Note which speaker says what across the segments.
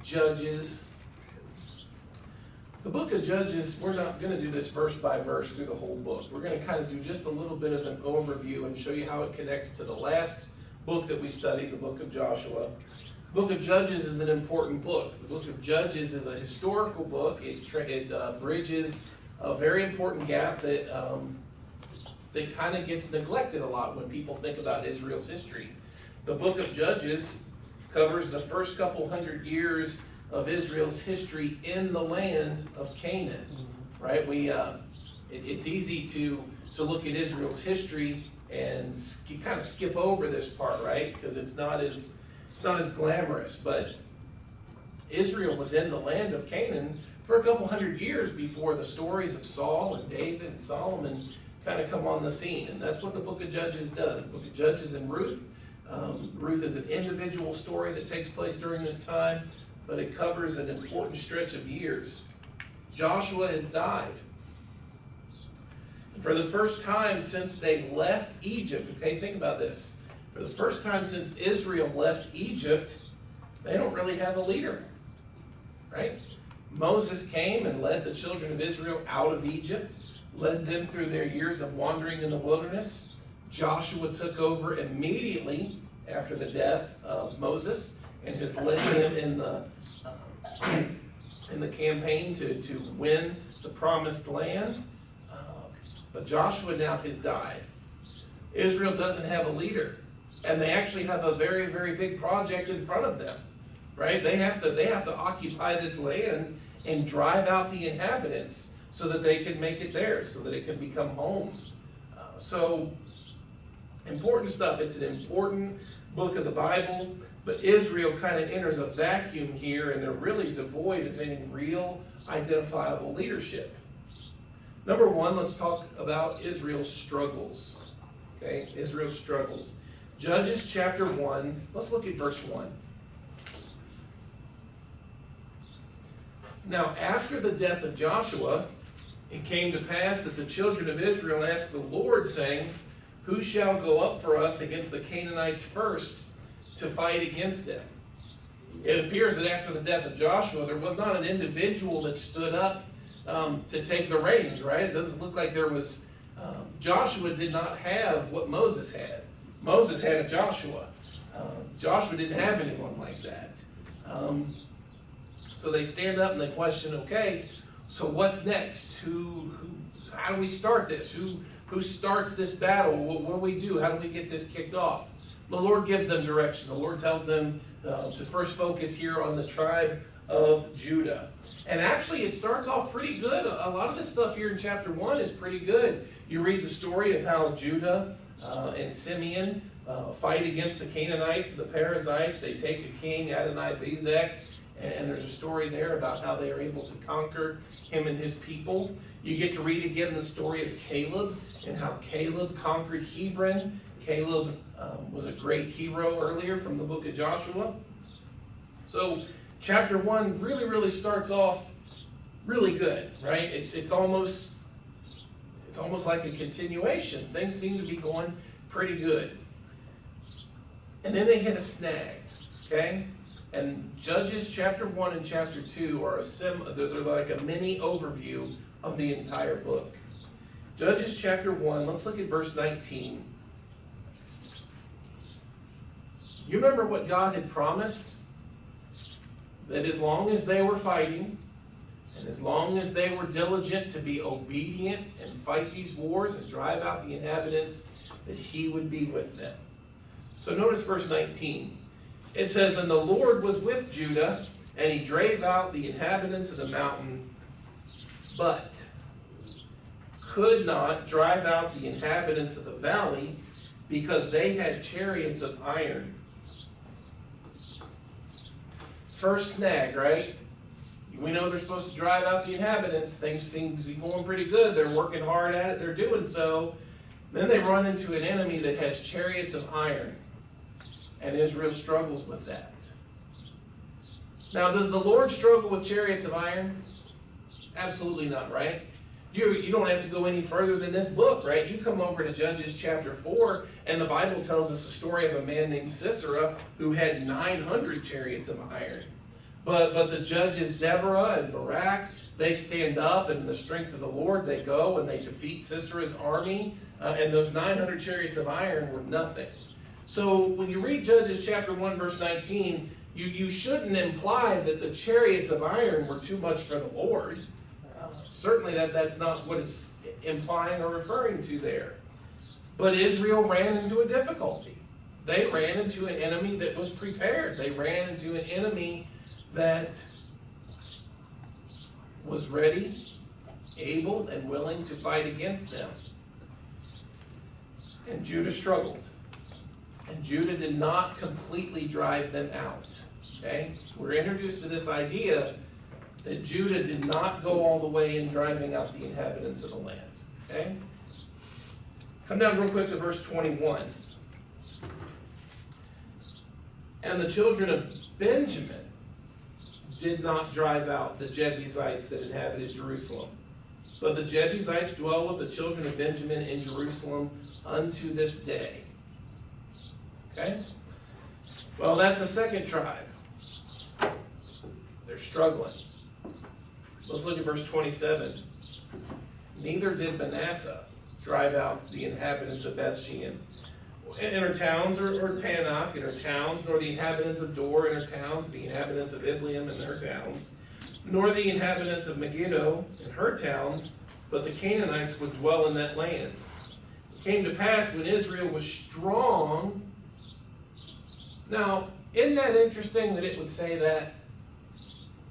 Speaker 1: Judges. The book of Judges, we're not going to do this verse by verse through the whole book. We're going to kind of do just a little bit of an overview and show you how it connects to the last book that we studied, the book of Joshua. The book of Judges is an important book. The book of Judges is a historical book. It bridges a very important gap that kind of gets neglected a lot when people think about Israel's history. The book of Judges covers the first couple hundred years of Israel's history in the land of Canaan, right? It's easy to look at Israel's history and kind of skip over this part, right? Because it's not as glamorous. But Israel was in the land of Canaan for a couple hundred years before the stories of Saul and David and Solomon kind of come on the scene. And that's what the book of Judges does. The book of Judges and Ruth. Ruth is an individual story that takes place during this time, but it covers an important stretch of years. Joshua has died. For the first time since they left Egypt, okay, think about this. For the first time since Israel left Egypt, they don't really have a leader, right? Moses came and led the children of Israel out of Egypt, led them through their years of wandering in the wilderness. Joshua took over immediately after the death of Moses and has led them in the campaign to win the promised land. But Joshua now has died. Israel doesn't have a leader, and they actually have a very, very big project in front of them, right? They have to occupy this land and drive out the inhabitants so that they can make it theirs, so that it can become home. So important stuff. It's an important book of the Bible, but Israel kind of enters a vacuum here, and they're really devoid of any real identifiable leadership. Number one, let's talk about Israel's struggles. Okay, Israel's struggles. Judges chapter 1, let's look at verse 1. Now, after the death of Joshua, it came to pass that the children of Israel asked the Lord, saying, "Who shall go up for us against the Canaanites first to fight against them?" It appears that after the death of Joshua, there was not an individual that stood up to take the reins, right? It doesn't look like there was... Joshua did not have what Moses had. Moses had a Joshua. Joshua didn't have anyone like that. So they stand up and they question, okay, so what's next? How do we start this? Who starts this battle? What do we do? How do we get this kicked off? The Lord gives them direction. The Lord tells them to first focus here on the tribe of Judah. And actually, it starts off pretty good. A lot of the stuff here in chapter 1 is pretty good. You read the story of how Judah and Simeon fight against the Canaanites, the Perizzites. They take a king, Adonai-Bezek, and there's a story there about how they are able to conquer him and his people. You get to read again the story of Caleb and how Caleb conquered Hebron. Caleb was a great hero earlier from the book of Joshua. So chapter 1 really, really starts off really good, right? It's almost like a continuation. Things seem to be going pretty good. And then they hit a snag, okay? And Judges chapter 1 and chapter 2 are they're like a mini overview of the entire book. Judges chapter 1, let's look at verse 19. You remember what God had promised? That as long as they were fighting, and as long as they were diligent to be obedient and fight these wars and drive out the inhabitants, that he would be with them. So notice verse 19. It says, "And the Lord was with Judah, and he drave out the inhabitants of the mountain, but could not drive out the inhabitants of the valley, because they had chariots of iron." First snag, right? We know they're supposed to drive out the inhabitants. Things seem to be going pretty good. They're working hard at it. They're doing so. Then they run into an enemy that has chariots of iron. And Israel struggles with that. Now, does the Lord struggle with chariots of iron? Absolutely not, right? You don't have to go any further than this book, right? You come over to Judges chapter 4, and the Bible tells us a story of a man named Sisera who had 900 chariots of iron. But the judges, Deborah and Barak, they stand up, and in the strength of the Lord, they go and they defeat Sisera's army, and those 900 chariots of iron were nothing. So when you read Judges chapter 1, verse 19, you shouldn't imply that the chariots of iron were too much for the Lord. Certainly that's not what it's implying or referring to there. But Israel ran into a difficulty. They ran into an enemy that was prepared. They ran into an enemy that was ready, able, and willing to fight against them. And Judah struggled. And Judah did not completely drive them out. Okay? We're introduced to this idea that Judah did not go all the way in driving out the inhabitants of the land. Okay? Come down real quick to verse 21. And the children of Benjamin did not drive out the Jebusites that inhabited Jerusalem. But the Jebusites dwell with the children of Benjamin in Jerusalem unto this day. Okay? Well, that's a second tribe. They're struggling. Let's look at verse 27. Neither did Manasseh drive out the inhabitants of Bethshean and her towns, or Tanakh and her towns, nor the inhabitants of Dor and her towns, the inhabitants of Ibleam and her towns, nor the inhabitants of Megiddo and her towns, but the Canaanites would dwell in that land. It came to pass when Israel was strong. Now, isn't that interesting that it would say that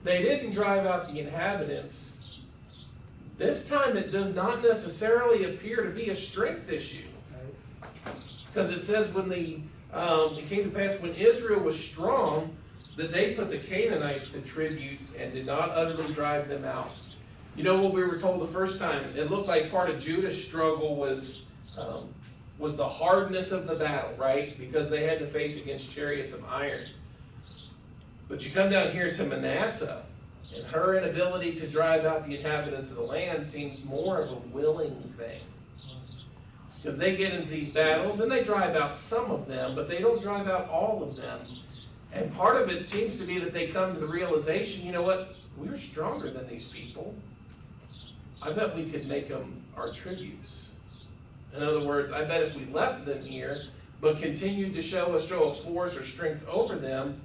Speaker 1: they didn't drive out the inhabitants? This time it does not necessarily appear to be a strength issue. Because it says it came to pass when Israel was strong, that they put the Canaanites to tribute and did not utterly drive them out. You know what we were told the first time? It looked like part of Judah's struggle was the hardness of the battle, right? Because they had to face against chariots of iron. But you come down here to Manasseh, and her inability to drive out the inhabitants of the land seems more of a willing thing. Because they get into these battles, and they drive out some of them, but they don't drive out all of them. And part of it seems to be that they come to the realization, you know what? We're stronger than these people. I bet we could make them our tributes. In other words, I bet if we left them here, but continued to show a show of force or strength over them,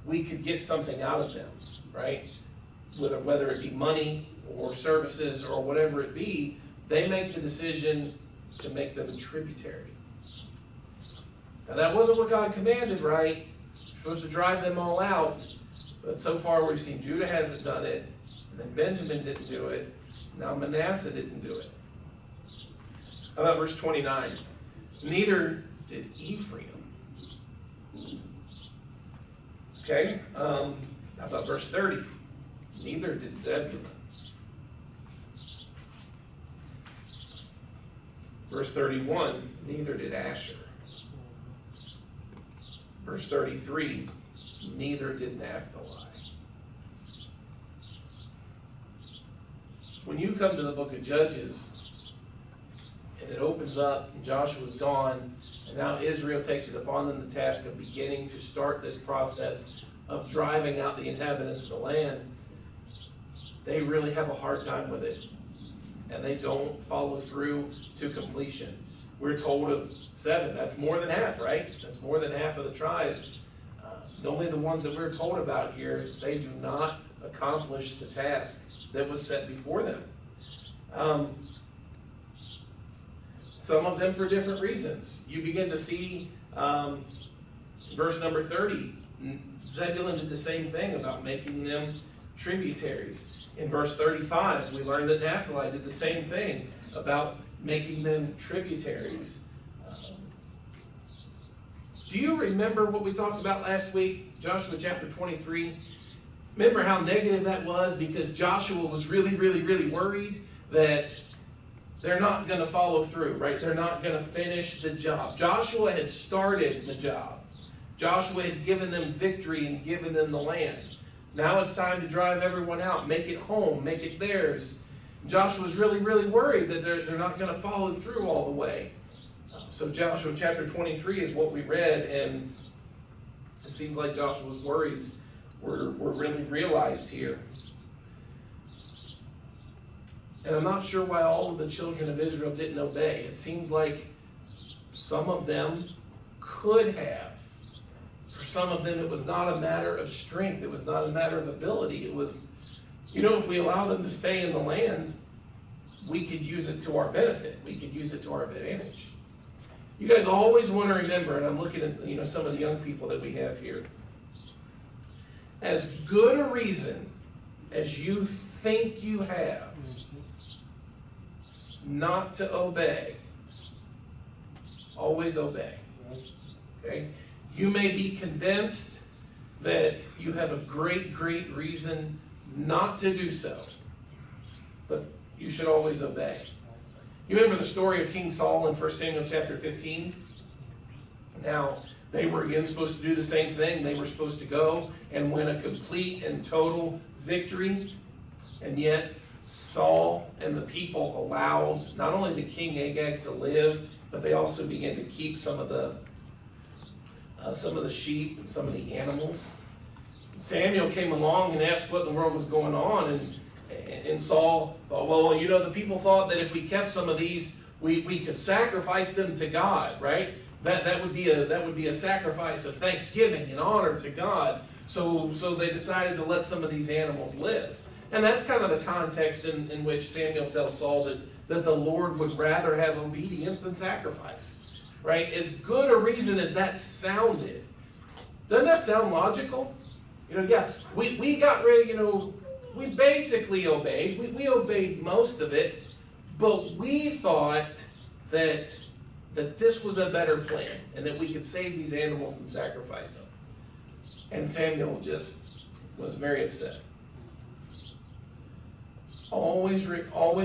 Speaker 1: we could get something out of them, right? Whether it be money or services or whatever it be, they make the decision to make them a tributary. Now that wasn't what God commanded, right? You're supposed to drive them all out, but so far we've seen Judah hasn't done it, and then Benjamin didn't do it, now Manasseh didn't do it. How about verse 29? Neither did Ephraim. Okay, how about verse 30? Neither did Zebulun. Verse 31, neither did Asher. Verse 33, neither did Naphtali. When you come to the book of Judges, and it opens up, and Joshua's gone, and now Israel takes it upon them the task of beginning to start this process of driving out the inhabitants of the land, they really have a hard time with it. And they don't follow through to completion. We're told of 7. That's more than half, right? That's more than half of the tribes. Only the ones that we're told about here, they do not accomplish the task that was set before them. Some of them for different reasons. You begin to see verse number 30. Zebulun did the same thing about making them tributaries. In verse 35, we learned that Naphtali did the same thing about making them tributaries. Do you remember what we talked about last week? Joshua chapter 23. Remember how negative that was? Because Joshua was really, really, really worried that they're not going to follow through, right? They're not going to finish the job. Joshua had started the job. Joshua had given them victory and given them the land. Now it's time to drive everyone out, make it home, make it theirs. Joshua's really, really worried that they're not going to follow through all the way. So Joshua chapter 23 is what we read, and it seems like Joshua's worries were really realized here. And I'm not sure why all of the children of Israel didn't obey. It seems like some of them could have. For some of them, it was not a matter of strength. It was not a matter of ability. It was, if we allow them to stay in the land, we could use it to our benefit. We could use it to our advantage. You guys always want to remember, and I'm looking at some of the young people that we have here. As good a reason as you think you have not to obey, always obey. Okay? You may be convinced that you have a great, great reason not to do so, but you should always obey. You remember the story of King Saul in 1 Samuel chapter 15? Now, they were again supposed to do the same thing. They were supposed to go and win a complete and total victory. And yet, Saul and the people allowed not only the king Agag to live, but they also began to keep some of the sheep and some of the animals. Samuel came along and asked what in the world was going on, and Saul thought, well, the people thought that if we kept some of these, we could sacrifice them to God, right? That would be a sacrifice of thanksgiving and honor to God. So they decided to let some of these animals live. And that's kind of the context in which Samuel tells Saul that the Lord would rather have obedience than sacrifice. Right? As good a reason as that sounded, doesn't that sound logical? We got rid of, we basically obeyed. We obeyed most of it, but we thought that this was a better plan and that we could save these animals and sacrifice them. And Samuel just was very upset. Always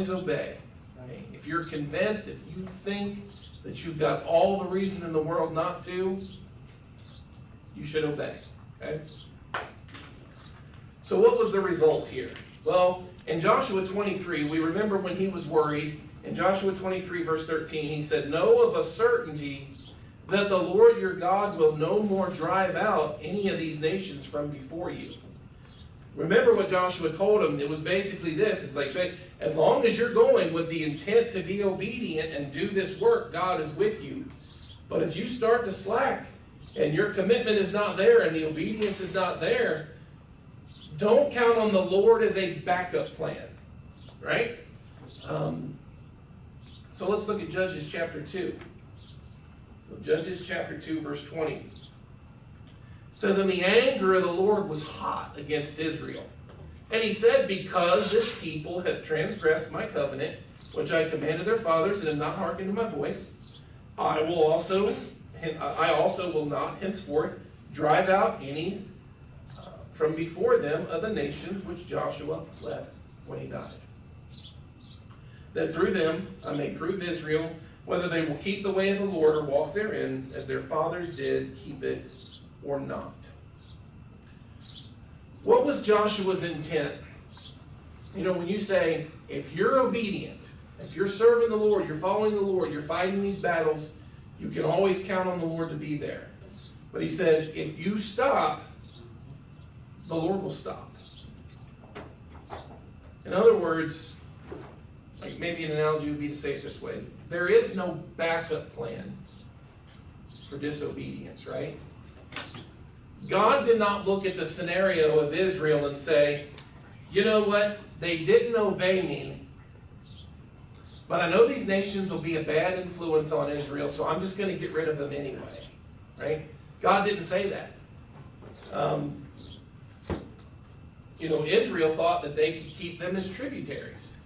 Speaker 1: obey. Right? If you're convinced, if you think that you've got all the reason in the world not to, you should obey. Okay? So what was the result here? Well, in Joshua 23, we remember when he was worried. In Joshua 23, verse 13, he said, "Know of a certainty that the Lord your God will no more drive out any of these nations from before you." Remember what Joshua told him. It was basically this. It's like, as long as you're going with the intent to be obedient and do this work, God is with you. But if you start to slack and your commitment is not there and the obedience is not there, don't count on the Lord as a backup plan. Right? So let's look at Judges chapter 2. Judges chapter 2, verse 20. It says, "And the anger of the Lord was hot against Israel. And he said, because this people hath transgressed my covenant, which I commanded their fathers, and have not hearkened to my voice, I also will not henceforth drive out any from before them of the nations which Joshua left when he died, that through them I may prove Israel, whether they will keep the way of the Lord or walk therein, as their fathers did, keep it or not." What was Joshua's intent? When you say, if you're obedient, if you're serving the Lord, you're following the Lord, you're fighting these battles, you can always count on the Lord to be there. But he said, if you stop, the Lord will stop. In other words, like maybe an analogy would be to say it this way. There is no backup plan for disobedience, right? God did not look at the scenario of Israel and say, you know what? They didn't obey me, but I know these nations will be a bad influence on Israel, so I'm just going to get rid of them anyway, right? God didn't say that. Israel thought that they could keep them as tributaries.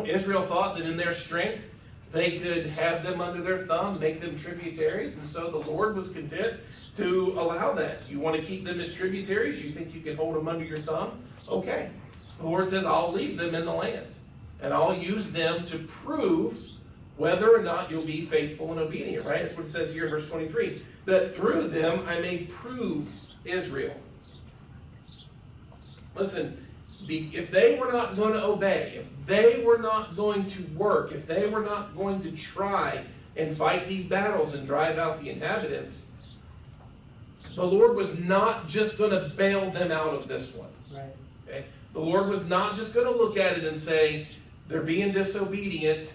Speaker 1: Israel thought that in their strength, they could have them under their thumb, make them tributaries, and so the Lord was content to allow that. You want to keep them as tributaries? You think you can hold them under your thumb? Okay. The Lord says, I'll leave them in the land, and I'll use them to prove whether or not you'll be faithful and obedient, right? That's what it says here in verse 23, that through them I may prove Israel. Listen, if they were not going to obey, if they were not going to work, if they were not going to try and fight these battles and drive out the inhabitants, the Lord was not just going to bail them out of this one.
Speaker 2: Right.
Speaker 1: Okay? The Lord was not just going to look at it and say, they're being disobedient,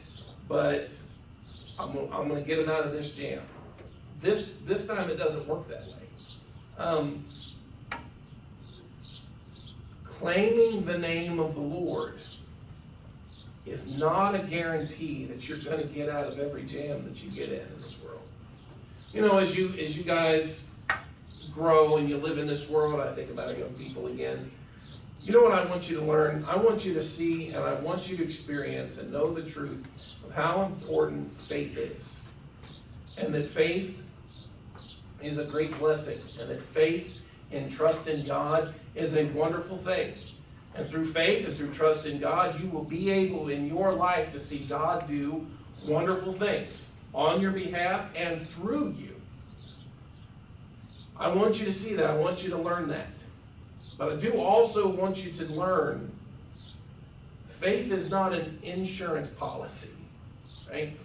Speaker 1: but I'm going to get them out of this jam. This time it doesn't work that way. Claiming the name of the Lord is not a guarantee that you're going to get out of every jam that you get in this world. You know, as you guys grow and you live in this world, I think about young people again. You know what I want you to learn? I want you to see and I want you to experience and know the truth of how important faith is. And that faith is a great blessing. And that faith and trust in God is a wonderful thing. And through faith and through trust in God, you will be able in your life to see God do wonderful things on your behalf and through you. I want you to see that. I want you to learn that. But I do also want you to learn faith is not an insurance policy, right?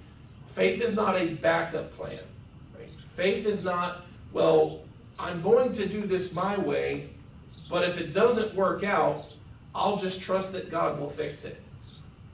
Speaker 1: Faith is not a backup plan, right? Faith is not, well, I'm going to do this my way, but if it doesn't work out, I'll just trust that God will fix it.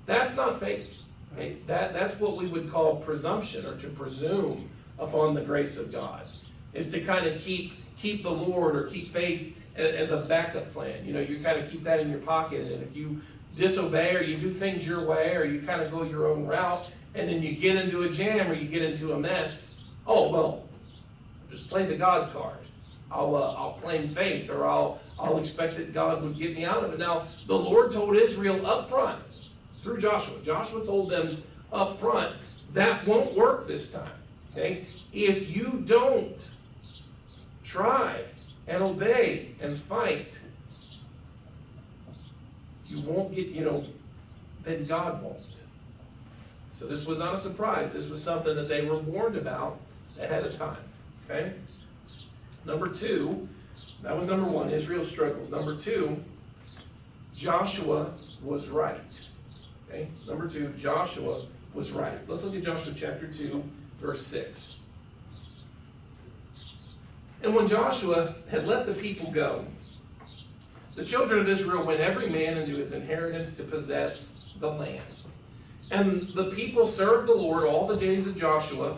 Speaker 1: That's not faith. Right? That's what we would call presumption, or to presume upon the grace of God, is to kind of keep the Lord or keep faith as a backup plan. You know, you kind of keep that in your pocket, and if you disobey or you do things your way or you kind of go your own route and then you get into a jam or you get into a mess, oh, well, just play the God card. I'll claim faith, or I'll expect that God would get me out of it. Now, the Lord told Israel up front through Joshua. Joshua told them up front, that won't work this time. Okay? If you don't try and obey and fight, you won't get, then God won't. So this was not a surprise. This was something that they were warned about ahead of time. Okay? Number two, that was number one, Israel struggles. Number two, Joshua was right. Okay? Number two, Joshua was right. Let's look at Joshua chapter 2, verse 6. And when Joshua had let the people go, the children of Israel went every man into his inheritance to possess the land. And the people served the Lord all the days of Joshua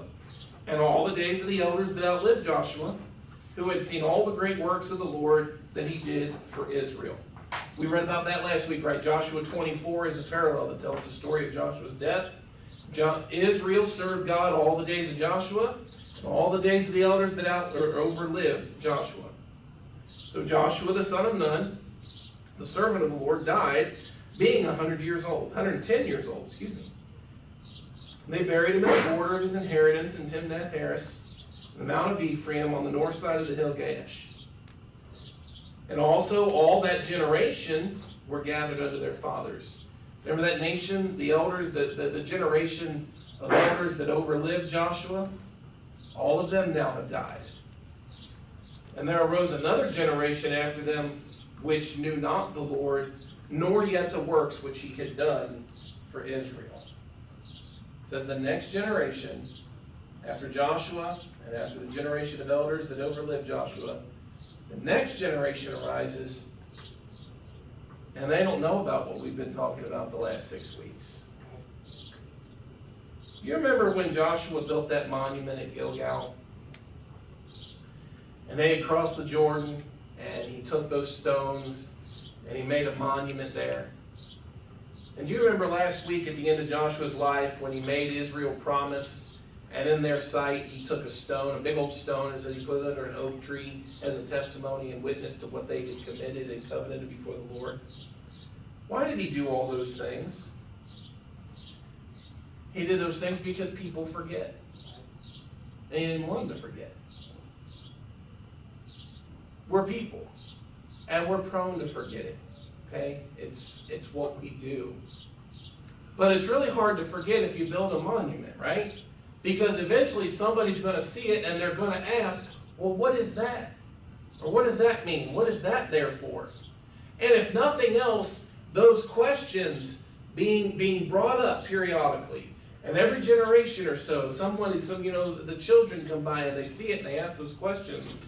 Speaker 1: and all the days of the elders that outlived Joshua, who had seen all the great works of the Lord that he did for Israel. We read about that last week, right? Joshua 24 is a parallel that tells the story of Joshua's death. Israel served God all the days of Joshua, and all the days of the elders that overlived Joshua. So Joshua the son of Nun, the servant of the Lord, died being 110 years old. They buried him in the border of his inheritance in Timnath-Heres, the Mount of Ephraim, on the north side of the hill Gaash. And also all that generation were gathered unto their fathers. Remember that nation, the elders, the generation of elders that overlived Joshua? All of them now have died. And there arose another generation after them, which knew not the Lord, nor yet the works which he had done for Israel. It says the next generation, after Joshua, and after the generation of elders that overlived Joshua, the next generation arises, and they don't know about what we've been talking about the last 6 weeks. You remember when Joshua built that monument at Gilgal? And they had crossed the Jordan, and he took those stones, and he made a monument there. And do you remember last week at the end of Joshua's life when he made Israel promise, and in their sight he took a stone, a big old stone, and said he put it under an oak tree as a testimony and witness to what they had committed and covenanted before the Lord? Why did he do all those things? He did those things because people forget. And he didn't want them to forget. We're people, and we're prone to forgetting. Okay? It's what we do. But it's really hard to forget if you build a monument, right? Because eventually somebody's going to see it and they're going to ask, well, what is that? Or what does that mean? What is that there for? And if nothing else, those questions being brought up periodically, and every generation or so, the children come by and they see it and they ask those questions.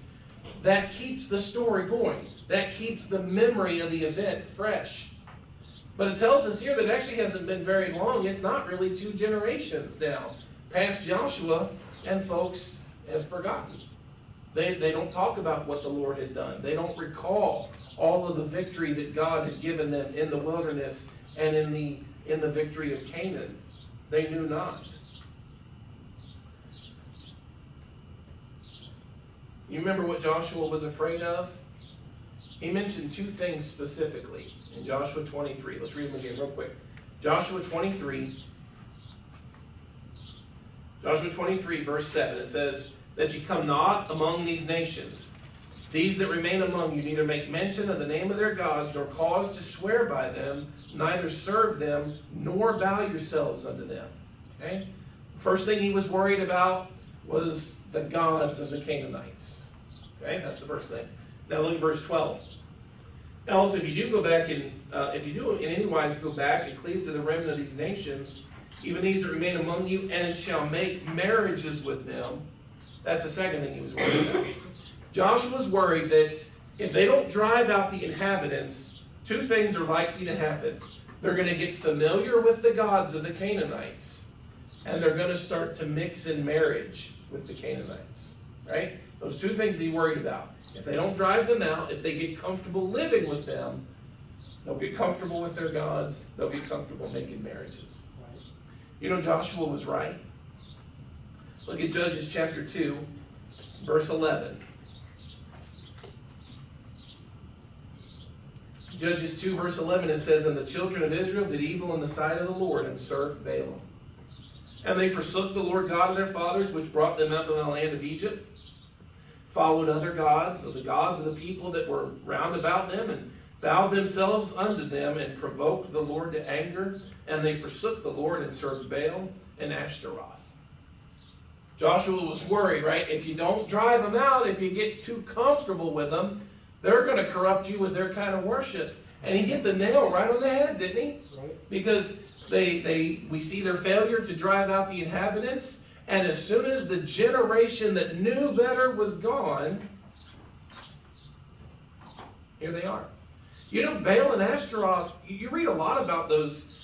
Speaker 1: that keeps the story going. That keeps the memory of the event fresh. But it tells us here that it actually hasn't been very long. It's not really 2 generations now past Joshua, and folks have forgotten. They don't talk about what the Lord had done. They don't recall all of the victory that God had given them in the wilderness and in the victory of Canaan. They knew not. You remember what Joshua was afraid of? He mentioned 2 things specifically in Joshua 23. Let's read them again real quick. Joshua 23, verse 7, it says, that ye come not among these nations. These that remain among you neither make mention of the name of their gods, nor cause to swear by them, neither serve them, nor bow yourselves unto them. Okay? First thing he was worried about was the gods of the Canaanites. Okay, that's the first thing. Now look at verse 12. Else, if you do go back and if you do in any wise go back and cleave to the remnant of these nations, even these that remain among you, and shall make marriages with them. That's the second thing he was worried about. Joshua was worried that if they don't drive out the inhabitants, 2 things are likely to happen. They're going to get familiar with the gods of the Canaanites, and they're going to start to mix in marriage with the Canaanites. Right? Those 2 things that he worried about. If they don't drive them out, if they get comfortable living with them, they'll get comfortable with their gods, they'll get comfortable making marriages. Right. You know, Joshua was right. Look at Judges chapter 2, verse 11. Judges 2, verse 11, it says, and the children of Israel did evil in the sight of the Lord, and served Baalim. And they forsook the Lord God of their fathers, which brought them out of the land of Egypt, followed other gods, of the gods of the people that were round about them, and bowed themselves unto them, and provoked the Lord to anger. And they forsook the Lord, and served Baal and Ashtaroth. Joshua was worried, right? If you don't drive them out, if you get too comfortable with them, they're going to corrupt you with their kind of worship. And he hit the nail right on the head, didn't he? Right. Because we see their failure to drive out the inhabitants, and as soon as the generation that knew better was gone, here they are. You know, Baal and Ashtaroth, you read a lot about those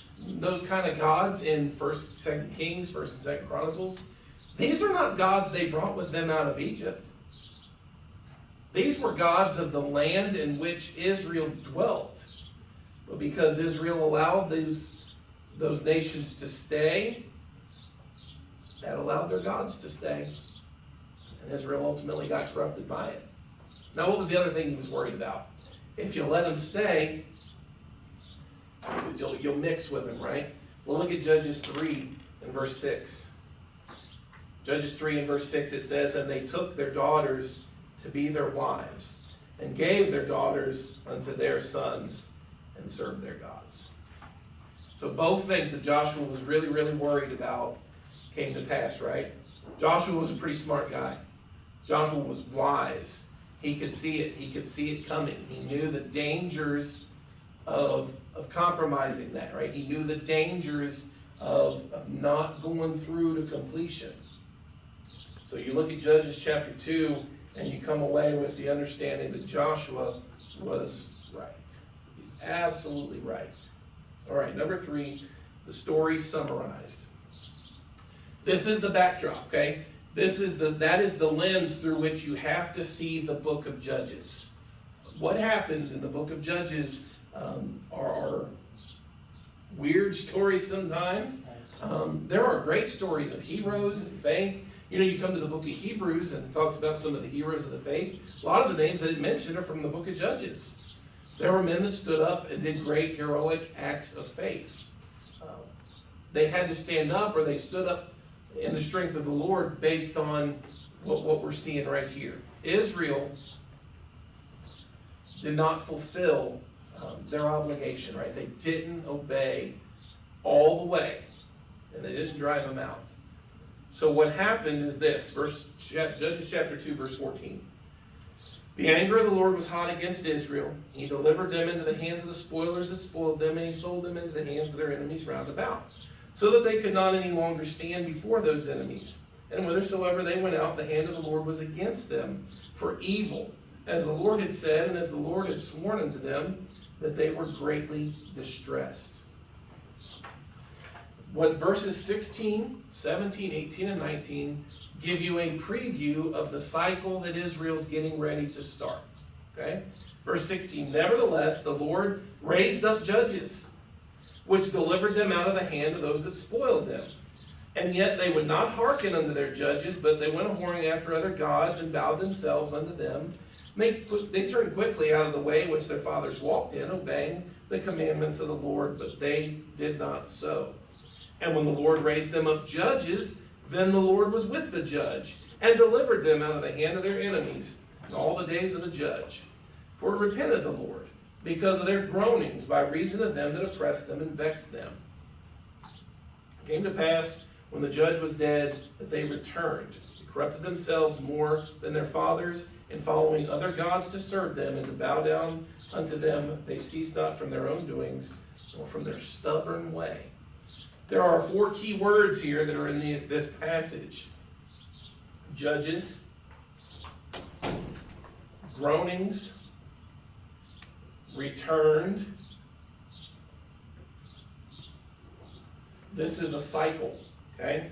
Speaker 1: kind of gods in 1st, 2nd Kings, 1st and 2nd Chronicles. These are not gods they brought with them out of Egypt. These were gods of the land in which Israel dwelt. But because Israel allowed those nations to stay, that allowed their gods to stay. And Israel ultimately got corrupted by it. Now, what was the other thing he was worried about? If you let them stay, you'll mix with them, right? Well, look at Judges 3 and verse 6. Judges 3 and verse 6, it says, and they took their daughters to be their wives, and gave their daughters unto their sons, and served their gods. So both things that Joshua was really, really worried about came to pass, right? Joshua was a pretty smart guy. Joshua was wise. He could see it. He could see it coming. He knew the dangers of compromising that, right? He knew the dangers of not going through to completion. So you look at Judges chapter 2, and you come away with the understanding that Joshua was right. He's absolutely right. All right, number 3, the story summarized. This is the backdrop, okay? That is the lens through which you have to see the book of Judges. What happens in the book of Judges are weird stories sometimes. There are great stories of heroes and faith. You know, you come to the book of Hebrews and it talks about some of the heroes of the faith. A lot of the names that it mentioned are from the book of Judges. There were men that stood up and did great heroic acts of faith. They had to stand up, or they stood up in the strength of the Lord based on what we're seeing right here. Israel did not fulfill their obligation, right? They didn't obey all the way, and they didn't drive them out. So what happened is this, Judges chapter 2, verse 14. The anger of the Lord was hot against Israel. He delivered them into the hands of the spoilers that spoiled them, and he sold them into the hands of their enemies round about, so that they could not any longer stand before those enemies. And whithersoever they went out, the hand of the Lord was against them for evil. as the Lord had said, and as the Lord had sworn unto them, that they were greatly distressed. What verses 16, 17, 18, and 19 give you a preview of the cycle that Israel's getting ready to start. Okay? Verse 16, nevertheless, the Lord raised up judges, which delivered them out of the hand of those that spoiled them. And yet they would not hearken unto their judges, but they went a-whoring after other gods, and bowed themselves unto them. They turned quickly out of the way which their fathers walked in, obeying the commandments of the Lord, but they did not so. And when the Lord raised them up judges, then the Lord was with the judge, and delivered them out of the hand of their enemies in all the days of the judge. For it repented the Lord, because of their groanings, by reason of them that oppressed them and vexed them. It came to pass, when the judge was dead, that they returned. They corrupted themselves more than their fathers, in following other gods to serve them, and to bow down unto them. They ceased not from their own doings, nor from their stubborn way. There are 4 key words here that are in this passage. Judges, groanings, returned. This is a cycle, okay?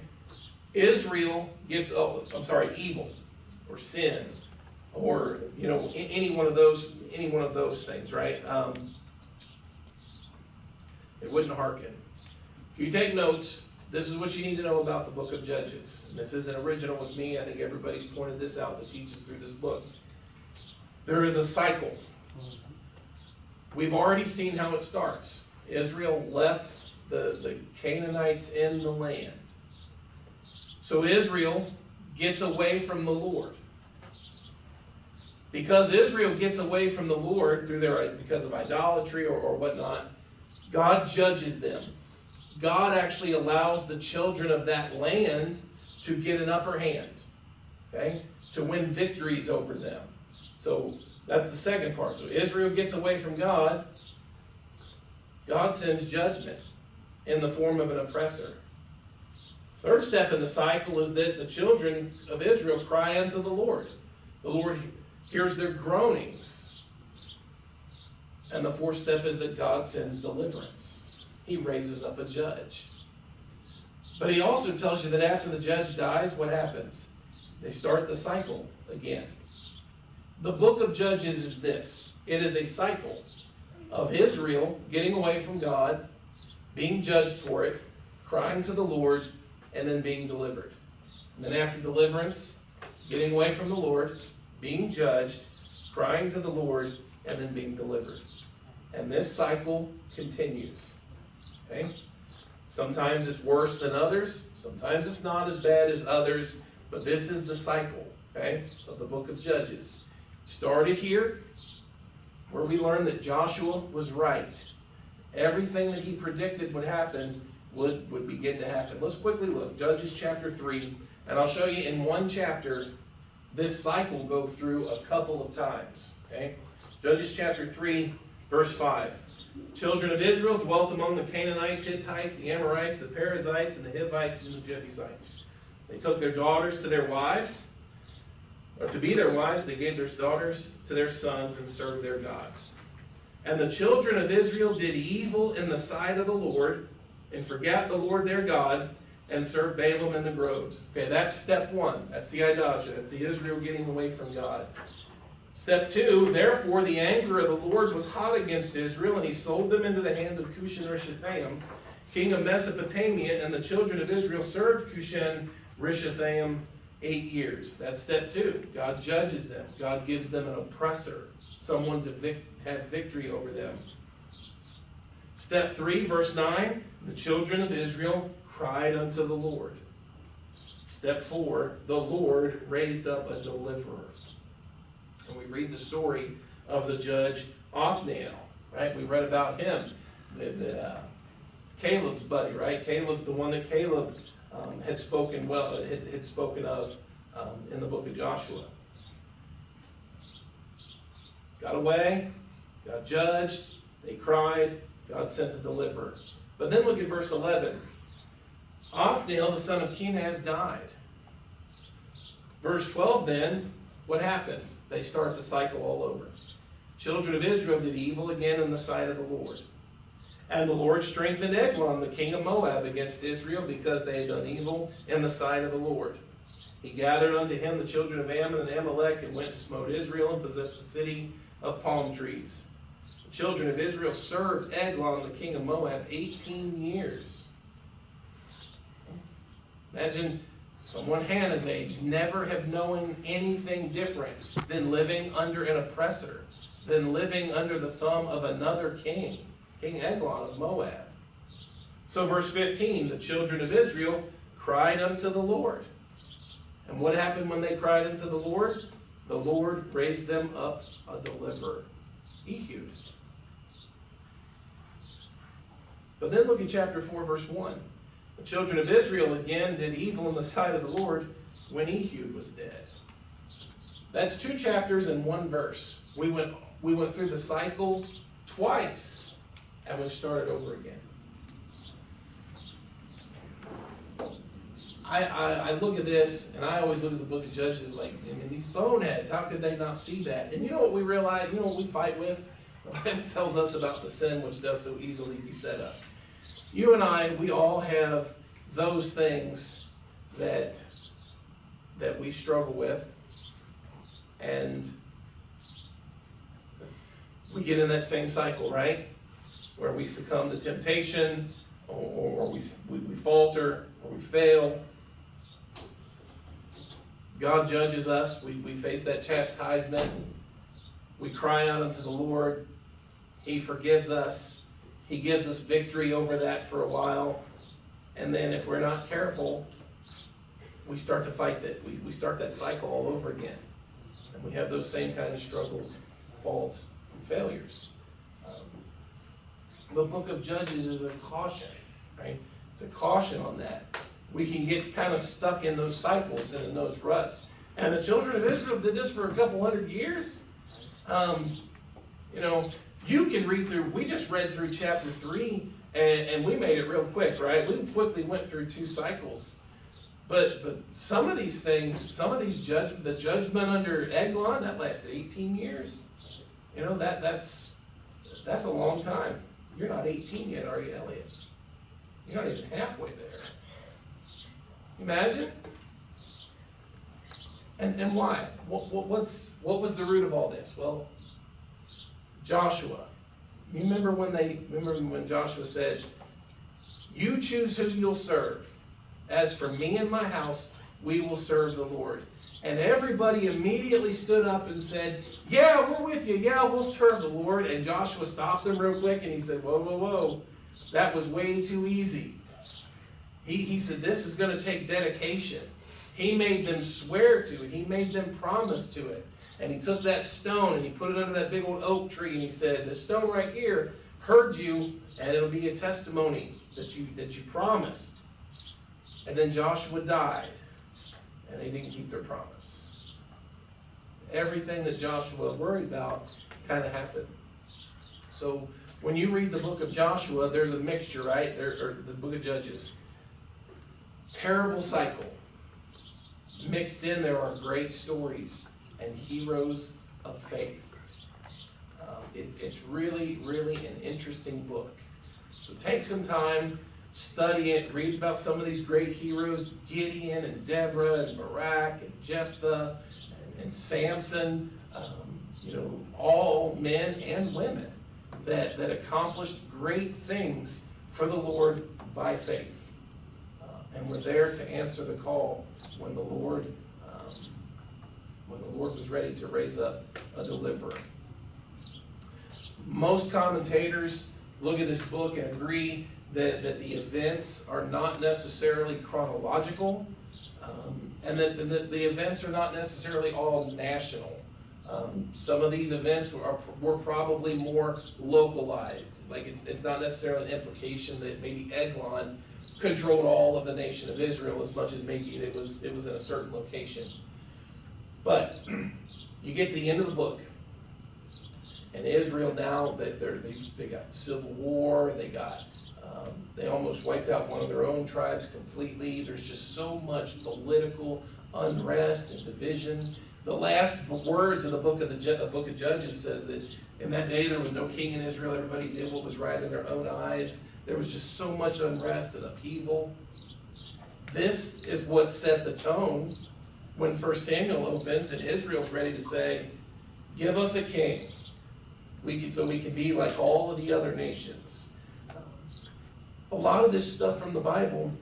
Speaker 1: Israel gets, evil, or sin, or, any one of those things, right? They wouldn't hearken. If you take notes, this is what you need to know about the book of Judges. And this isn't original with me. I think everybody's pointed this out that teaches through this book. There is a cycle. We've already seen how it starts. Israel left the Canaanites in the land. So Israel gets away from the Lord. Because Israel gets away from the Lord because of idolatry or whatnot, God judges them. God actually allows the children of that land to get an upper hand, okay? To win victories over them. So that's the second part. So Israel gets away from God. God sends judgment in the form of an oppressor. Third step in the cycle is that the children of Israel cry unto the Lord. The Lord hears their groanings. And the fourth step is that God sends deliverance. He raises up a judge. But he also tells you that after the judge dies, what happens? They start the cycle again. The book of Judges is this. It is a cycle of Israel getting away from God, being judged for it, crying to the Lord, and then being delivered. And then after deliverance, getting away from the Lord, being judged, crying to the Lord, and then being delivered. And this cycle continues. Okay? Sometimes it's worse than others. Sometimes it's not as bad as others. But this is the cycle, okay, of the book of Judges. It started here, where we learned that Joshua was right. Everything that he predicted would happen would begin to happen. Let's quickly look. Judges chapter 3. And I'll show you in one chapter this cycle go through a couple of times. Okay? Judges chapter 3, verse 5. Children of Israel dwelt among the Canaanites, Hittites, the Amorites, the Perizzites, and the Hivites, and the Jebusites. They took their daughters to their wives, or to be their wives. They gave their daughters to their sons and served their gods. And the children of Israel did evil in the sight of the Lord, and forgot the Lord their God, and served Balaam in the groves. Okay, that's step 1. That's the idolatry. That's the Israel getting away from God. Step 2, therefore the anger of the Lord was hot against Israel, and he sold them into the hand of Cushan-Rishathaim, king of Mesopotamia, and the children of Israel served Cushan-Rishathaim 8 years. That's step 2. God judges them. God gives them an oppressor, someone to have victory over them. Step 3, verse 9, the children of Israel cried unto the Lord. Step 4, the Lord raised up a deliverer. And we read the story of the judge Othniel, right? We read about him, Caleb's buddy, right? Caleb, the one that Caleb had spoken of in the book of Joshua. Got away, got judged, they cried, God sent a deliverer. But then look at verse 11. Othniel, the son of Kenaz, died. Verse 12 then, what happens? They start the cycle all over. Children of Israel did evil again in the sight of the Lord. And the Lord strengthened Eglon, the king of Moab, against Israel, because they had done evil in the sight of the Lord. He gathered unto him the children of Ammon and Amalek, and went and smote Israel, and possessed the city of palm trees. The children of Israel served Eglon, the king of Moab, 18 years. Imagine someone Hannah's age never have known anything different than living under an oppressor, than living under the thumb of another king, King Eglon of Moab. So verse 15, the children of Israel cried unto the Lord. And what happened when they cried unto the Lord? The Lord raised them up a deliverer, Ehud. But then look at chapter 4, verse 1. The children of Israel again did evil in the sight of the Lord when Ehud was dead. That's 2 chapters and 1 verse. We went through the cycle twice, and we've started over again. I look at this, and I always look at the book of Judges like, I mean, these boneheads, how could they not see that? And you know what we realize, you know what we fight with? The Bible tells us about the sin which does so easily beset us. You and I, we all have those things that we struggle with, and we get in that same cycle, right? Where we succumb to temptation, or we falter, or we fail. God judges us. We face that chastisement. We cry out unto the Lord. He forgives us. He gives us victory over that for a while. And then if we're not careful, we start to fight that. We start that cycle all over again. And we have those same kind of struggles, faults, and failures. The book of Judges is a caution, right? It's a caution on that. We can get kind of stuck in those cycles and in those ruts. And the children of Israel did this for a couple hundred years. You can read through, we just read through chapter 3, and we made it real quick, right? We quickly went through 2 cycles. But some of these things, some of these the judgment under Eglon, that lasted 18 years. You know, that's a long time. You're not 18 yet, are you, Elliot? You're not even halfway there. Imagine. And why? What was the root of all this? Well, Joshua. You remember when Joshua said, "You choose who you'll serve. As for me and my house, we will serve the Lord." And everybody immediately stood up and said, "Yeah, we're with you. Yeah, we'll serve the Lord." And Joshua stopped them real quick and he said, "Whoa, whoa, whoa. That was way too easy." He said, "This is going to take dedication." He made them swear to it. He made them promise to it. And he took that stone and he put it under that big old oak tree and he said, "This stone right here heard you, and it'll be a testimony that you promised." And then Joshua died, and they didn't keep their promise. Everything that Joshua worried about kind of happened. So when you read the book of Joshua, there's a mixture, right? Or the book of Judges. Terrible cycle. Mixed in, there are great stories and heroes of faith. It's really, really an interesting book. So take some time, study it, read about some of these great heroes, Gideon and Deborah and Barak and Jephthah and Samson, all men and women that accomplished great things for the Lord by faith. And we're there to answer the call when the Lord was ready to raise up a deliverer. Most commentators look at this book and agree that the events are not necessarily chronological, and that the events are not necessarily all national. Some of these events were probably more localized. Like it's not necessarily an implication that maybe Eglon controlled all of the nation of Israel as much as maybe it was in a certain location. But you get to the end of the book, and Israel now they got civil war. They almost wiped out one of their own tribes completely. There's just so much political unrest and division. The last words of the book of Judges says that in that day there was no king in Israel. Everybody did what was right in their own eyes. There was just so much unrest and upheaval. This is what set the tone when 1 Samuel opens and Israel's ready to say, give us a king. So we can be like all of the other nations. A lot of this stuff from the Bible,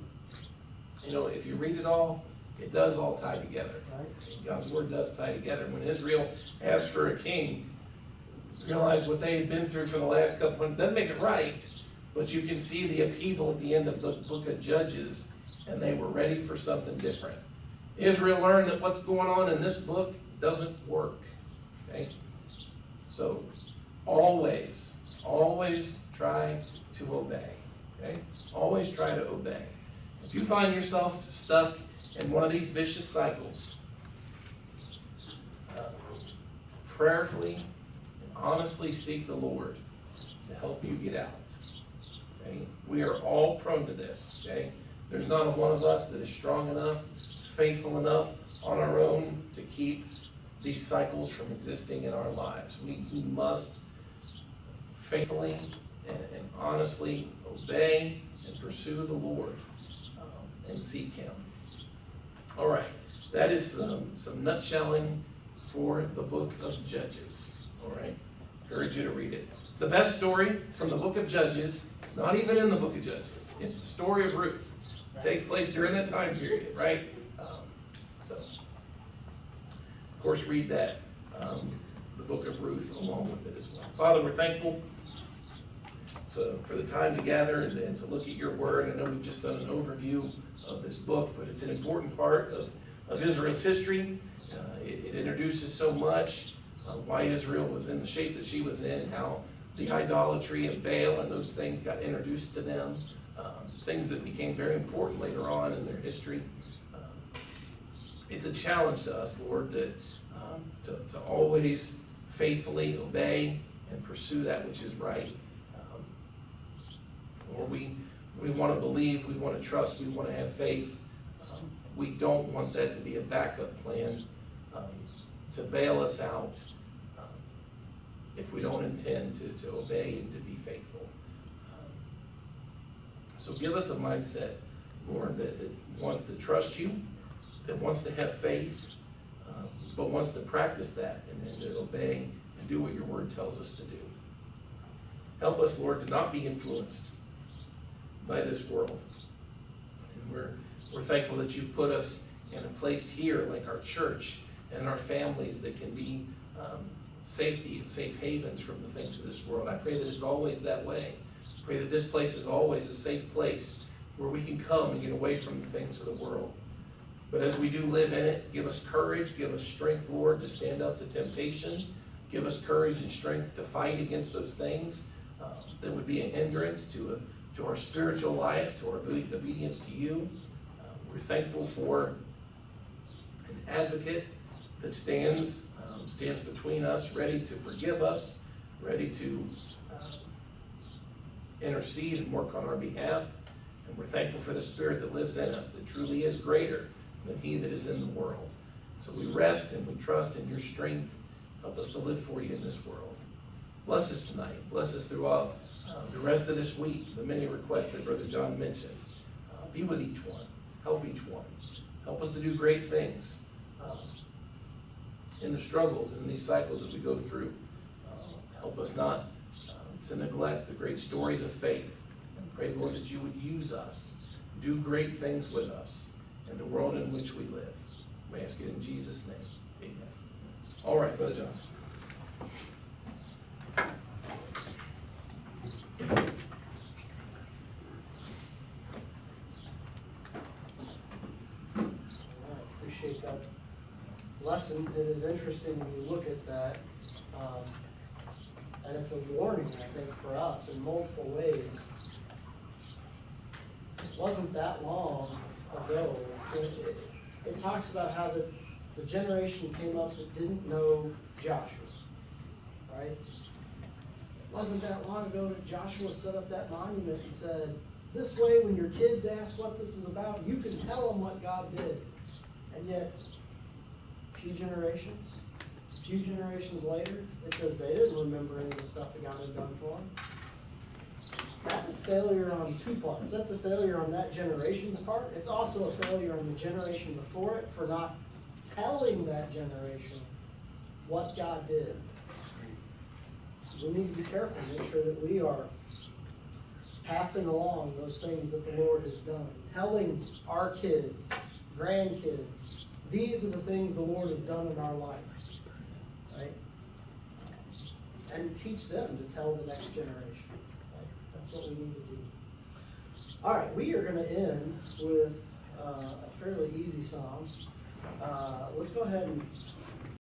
Speaker 1: if you read it all, it does all tie together. Right? God's word does tie together. When Israel asked for a king, realized what they had been through for the last couple, it doesn't make it right, but you can see the upheaval at the end of the book of Judges, and they were ready for something different. Israel learned that what's going on in this book doesn't work. Okay? So always try to obey. Okay? Always try to obey. If you find yourself stuck in one of these vicious cycles, prayerfully and honestly seek the Lord to help you get out. Okay? We are all prone to this. Okay? There's not a one of us that is strong enough, faithful enough on our own to keep these cycles from existing in our lives. We must faithfully and honestly obey and pursue the Lord and seek Him. All right, that is some nutshelling for the book of Judges. All right, encourage you to read it. The best story from the book of Judges is not even in the book of Judges. It's the story of Ruth. It takes place during that time period, right? So, of course, read that, the book of Ruth, along with it as well. Father, we're thankful for the time to gather and to look at your word. I know we've just done an overview of this book, but it's an important part of Israel's history. It introduces so much, why Israel was in the shape that she was in, how the idolatry of Baal and those things got introduced to them, things that became very important later on in their history. It's a challenge to us, Lord, that to always faithfully obey and pursue that which is right. Lord, we want to believe, we want to trust, we want to have faith. We don't want that to be a backup plan to bail us out if we don't intend to obey and to be faithful. So give us a mindset, Lord, that wants to trust you, that wants to have faith, but wants to practice that and to obey and do what your word tells us to do. Help us, Lord, to not be influenced by this world. And we're thankful that you've put us in a place here, like our church and our families, that can be safety and safe havens from the things of this world. I pray that it's always that way. I pray that this place is always a safe place where we can come and get away from the things of the world. But as we do live in it, give us courage, give us strength, Lord, to stand up to temptation. Give us courage and strength to fight against those things that would be a hindrance to our spiritual life, to our obedience to you. We're thankful for an advocate that stands between us, ready to forgive us, ready to intercede and work on our behalf. And we're thankful for the Spirit that lives in us, that truly is greater than he that is in the world. So we rest and we trust in your strength. Help us to live for you in this world. Bless us tonight. Bless us throughout the rest of this week, the many requests that Brother John mentioned. Be with each one. Help each one. Help us to do great things in the struggles and in these cycles that we go through. Help us not to neglect the great stories of faith. And pray, Lord, that you would use us, do great things with us in the world in which we live. We ask it in Jesus' name. Amen. All right, Brother John.
Speaker 2: Appreciate that lesson. It is interesting when you look at that, and it's a warning, I think, for us in multiple ways. It wasn't that long ago. It talks about how the generation came up that didn't know Joshua, right? It wasn't that long ago that Joshua set up that monument and said, this way, when your kids ask what this is about, you can tell them what God did. And yet, few generations. A few generations later, it says they didn't remember any of the stuff that God had done for them. That's a failure on two parts. That's a failure on that generation's part. It's also a failure on the generation before it for not telling that generation what God did. We need to be careful, make sure that we are passing along those things that the Lord has done. Telling our kids, grandkids, these are the things the Lord has done in our life. Right? And teach them to tell the next generation. Right? That's what we need to do. All right, we are going to end with a fairly easy song. Let's go ahead and